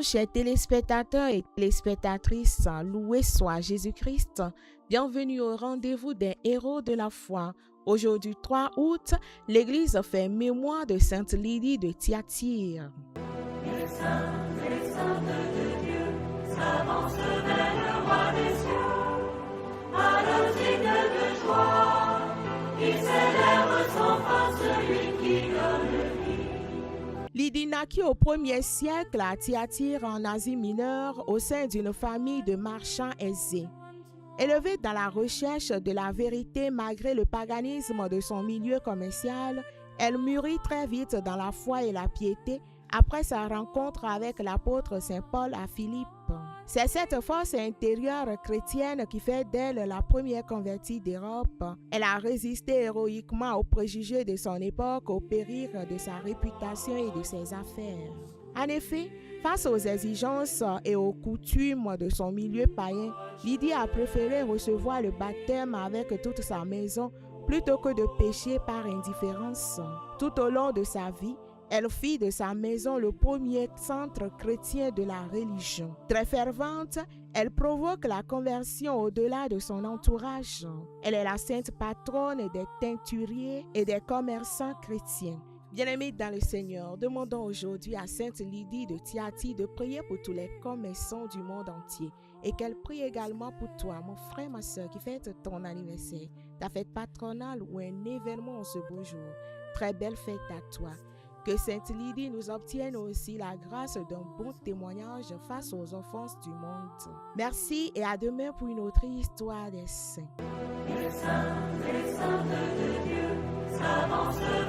chers téléspectateurs et téléspectatrices, loué soit Jésus-Christ. Bienvenue au rendez-vous des héros de la foi. Aujourd'hui 3 août, l'Église fait mémoire de Sainte Lydie de Thyatire. Les saintes de Dieu s'avancent vers le roi des cieux, à leur signe de joie, qui célèbre sans fin celui qui donne vie. Lydie naquit au 1er siècle à Thyatire en Asie mineure au sein d'une famille de marchands aisés. Élevée dans la recherche de la vérité malgré le paganisme de son milieu commercial, elle mûrit très vite dans la foi et la piété après sa rencontre avec l'apôtre Saint Paul à Philippe. C'est cette force intérieure chrétienne qui fait d'elle la première convertie d'Europe. Elle a résisté héroïquement aux préjugés de son époque, au péril de sa réputation et de ses affaires. En effet, face aux exigences et aux coutumes de son milieu païen, Lydie a préféré recevoir le baptême avec toute sa maison plutôt que de pécher par indifférence. Tout au long de sa vie, elle fit de sa maison le premier centre chrétien de la religion. Très fervente, elle provoque la conversion au-delà de son entourage. Elle est la sainte patronne des teinturiers et des commerçants chrétiens. Bien-aimés dans le Seigneur, demandons aujourd'hui à Sainte Lydie de Thyatire de prier pour tous les commerçants du monde entier et qu'elle prie également pour toi, mon frère, ma soeur, qui fête ton anniversaire, ta fête patronale ou un événement en ce beau jour. Très belle fête à toi. Que Sainte Lydie nous obtienne aussi la grâce d'un bon témoignage face aux offenses du monde. Merci et à demain pour une autre histoire des saints. Les saintes de Dieu s'avancent